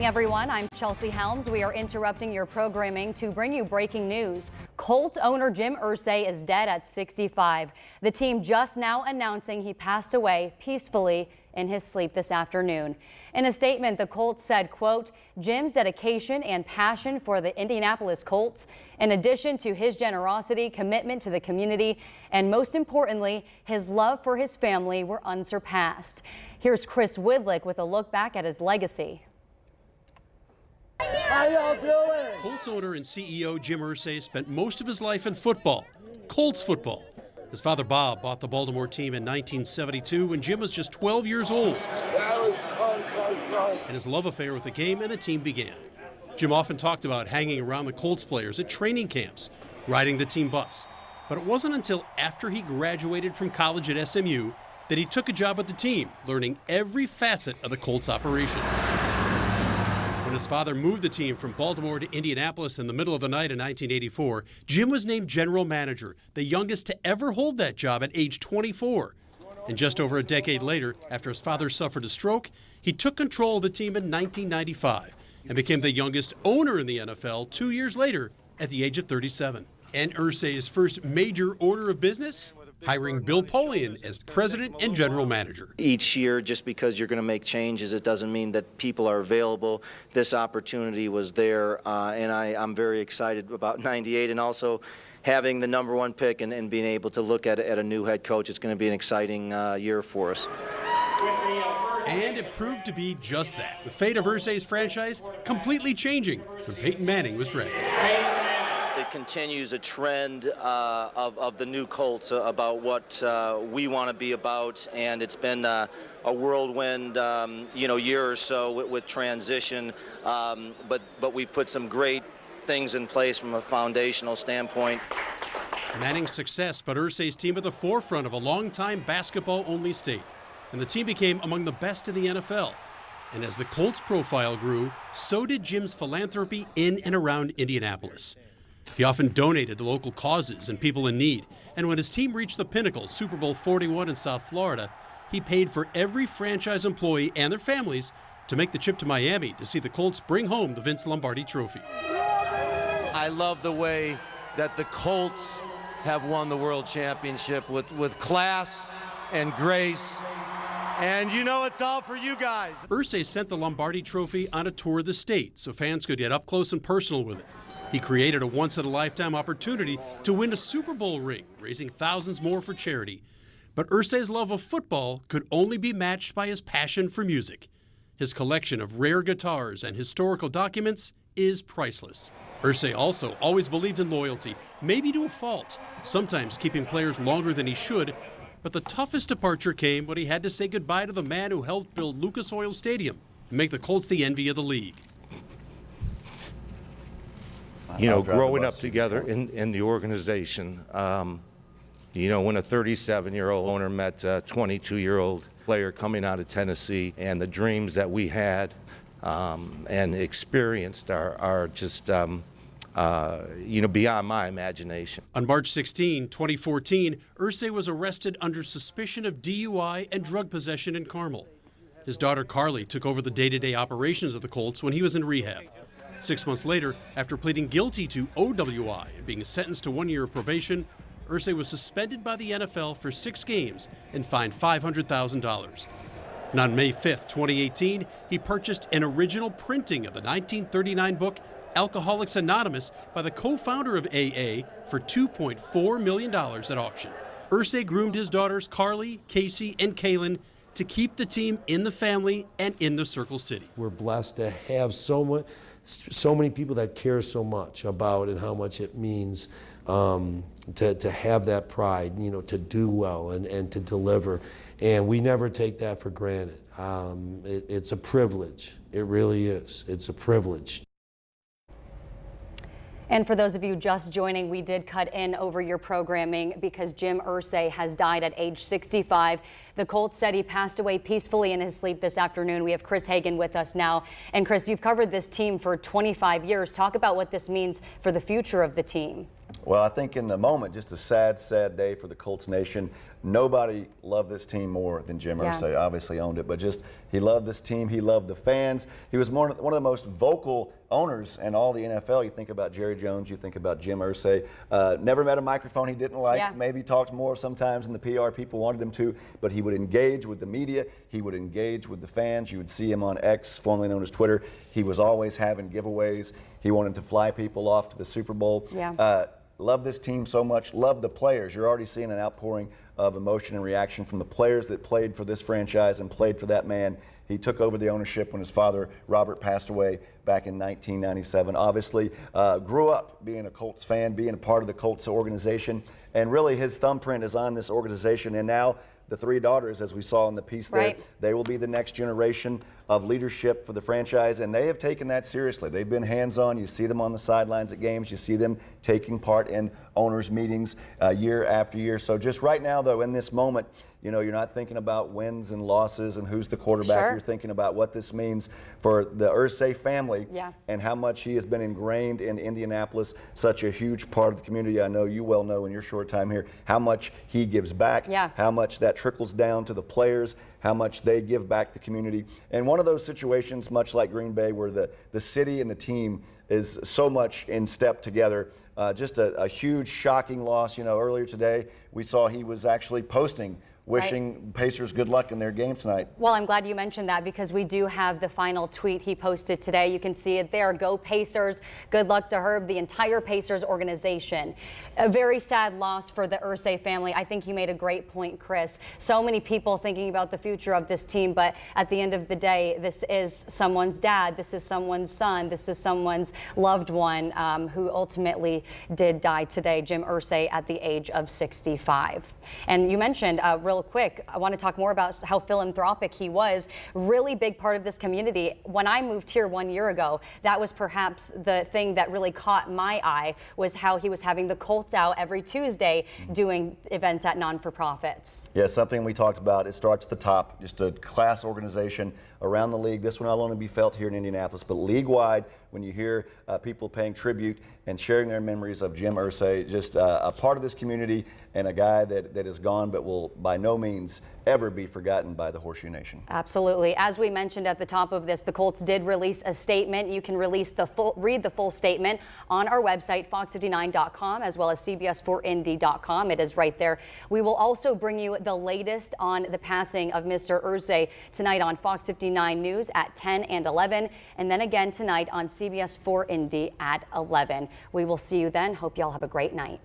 Everyone, I'm Chelsea Helms. We are interrupting your programming to bring you breaking news. Colts owner Jim Irsay is dead at 65. The team just now announcing he passed away peacefully in his sleep this afternoon. In a statement, the Colts said, quote, Jim's dedication and passion for the Indianapolis Colts, in addition to his generosity, commitment to the community, and most importantly, his love for his family were unsurpassed. Here's Chris Widlick with a look back at his legacy. How y'all doing? Colts owner and CEO Jim Irsay spent most of his life in football, Colts football. His father Bob bought the Baltimore team in 1972 when Jim was just 12 years old. That was fun. And his love affair with the game and the team began. Jim often talked about hanging around the Colts players at training camps, riding the team bus. But it wasn't until after he graduated from college at SMU that he took a job with the team, learning every facet of the Colts operation. When his father moved the team from Baltimore to Indianapolis in the middle of the night in 1984, Jim was named general manager, the youngest to ever hold that job at age 24. And just over a decade later, after his father suffered a stroke, he took control of the team in 1995 and became the youngest owner in the NFL 2 years later at the age of 37. And Irsay's first major order of business? Hiring Bill Polian as president and general manager. Each year, just because you're going to make changes, it doesn't mean that people are available. This opportunity was there, and I'm very excited about 98 and also having the #1 pick and being able to look at a new head coach. It's going to be an exciting year for us. And it proved to be just that. The fate of Irsay's franchise completely changing when Peyton Manning was drafted. It continues a trend of the new Colts about what we want to be about, and it's been a whirlwind, year or so with transition. But we put some great things in place from a foundational standpoint. Manning's success put Irsay's team at the forefront of a long-time basketball-only state, and the team became among the best in the NFL. And as the Colts' profile grew, so did Jim's philanthropy in and around Indianapolis. He often donated to local causes and people in need, and when his team reached the pinnacle, Super Bowl 41 in South Florida, he paid for every franchise employee and their families to make the trip to Miami to see the Colts bring home the Vince Lombardi Trophy. I love the way that the Colts have won the world championship with class and grace, and it's all for you guys. Irsay sent the Lombardi Trophy on a tour of the state so fans could get up close and personal with it. He created a once-in-a-lifetime opportunity to win a Super Bowl ring, raising thousands more for charity. But Irsay's love of football could only be matched by his passion for music. His collection of rare guitars and historical documents is priceless. Irsay also always believed in loyalty, maybe to a fault, sometimes keeping players longer than he should. But the toughest departure came when he had to say goodbye to the man who helped build Lucas Oil Stadium and make the Colts the envy of the league. Growing up together in the organization, when a 37-year-old owner met a 22-year-old player coming out of Tennessee, and the dreams that we had and experienced are just, beyond my imagination. On March 16, 2014, Irsay was arrested under suspicion of DUI and drug possession in Carmel. His daughter Carly took over the day-to-day operations of the Colts when he was in rehab. 6 months later, after pleading guilty to OWI and being sentenced to 1 year of probation, Irsay was suspended by the NFL for 6 games and fined $500,000. And on May 5, 2018, he purchased an original printing of the 1939 book Alcoholics Anonymous by the co-founder of AA for $2.4 million at auction. Irsay groomed his daughters Carly, Casey, and Kaylin to keep the team in the family and in the Circle City. We're blessed to have so many people that care so much about and how much it means to have that pride, to do well and to deliver. And we never take that for granted. It's a privilege. It really is. It's a privilege. And for those of you just joining, we did cut in over your programming because Jim Irsay has died at age 65. The Colts said he passed away peacefully in his sleep this afternoon. We have Chris Hagan with us now. And Chris, you've covered this team for 25 years. Talk about what this means for the future of the team. Well, I think in the moment, just a sad, sad day for the Colts nation. Nobody loved this team more than Jim Irsay. Obviously owned it, but just he loved this team. He loved the fans. He was one of the most vocal owners in all the NFL. You think about Jerry Jones, you think about Jim Irsay. Never met a microphone he didn't like. Maybe talked more sometimes than the PR people wanted him to, but he would engage with the media. He would engage with the fans. You would see him on X, formerly known as Twitter. He was always having giveaways. He wanted to fly people off to the Super Bowl. Love this team so much. Love the players. You're already seeing an outpouring of emotion and reaction from the players that played for this franchise and played for that man. He took over the ownership when his father, Robert, passed away back in 1997. Obviously, grew up being a Colts fan, being a part of the Colts organization, and really his thumbprint is on this organization. And now the three daughters, as we saw in the piece there, they will be the next generation of leadership for the franchise, and they have taken that seriously. They've been hands-on. You see them on the sidelines at games. You see them taking part in owners' meetings year after year. So just right now, though, in this moment, you know, you're not thinking about wins and losses and who's the quarterback. You're thinking about what this means for the Irsay family and how much he has been ingrained in Indianapolis, such a huge part of the community. I know you well know in your short time here how much he gives back, how much that trickles down to the players, how much they give back the community. And one of those situations, much like Green Bay, where the city and the team is so much in step together. Just a huge, shocking loss. You know, earlier today, we saw he was actually posting wishing Pacers good luck in their game tonight. Well, I'm glad you mentioned that because we do have the final tweet he posted today. You can see it there. Go Pacers. Good luck to Herb, the entire Pacers organization. A very sad loss for the Irsay family. I think you made a great point, Chris. So many people thinking about the future of this team, but at the end of the day, this is someone's dad. This is someone's son. This is someone's loved one who ultimately did die today, Jim Irsay, at the age of 65. And you mentioned real quick, I want to talk more about how philanthropic he was. Really big part of this community. When I moved here 1 year ago, that was perhaps the thing that really caught my eye, was how he was having the Colts out every Tuesday doing events at non-for-profits. Yeah, something we talked about. It starts at the top, just a class organization around the league. This one will only be felt here in Indianapolis, but league-wide, when you hear people paying tribute and sharing their memories of Jim Irsay, just a part of this community and a guy that is gone but will by no means ever be forgotten by the Horseshoe Nation. Absolutely. As we mentioned at the top of this, the Colts did release a statement. You can read the full statement on our website, fox59.com, as well as cbs4indy.com. It is right there. We will also bring you the latest on the passing of Mr. Irsay tonight on Fox 59 News at 10 and 11, and then again tonight on CBS 4 Indy at 11. We will see you then. Hope y'all have a great night.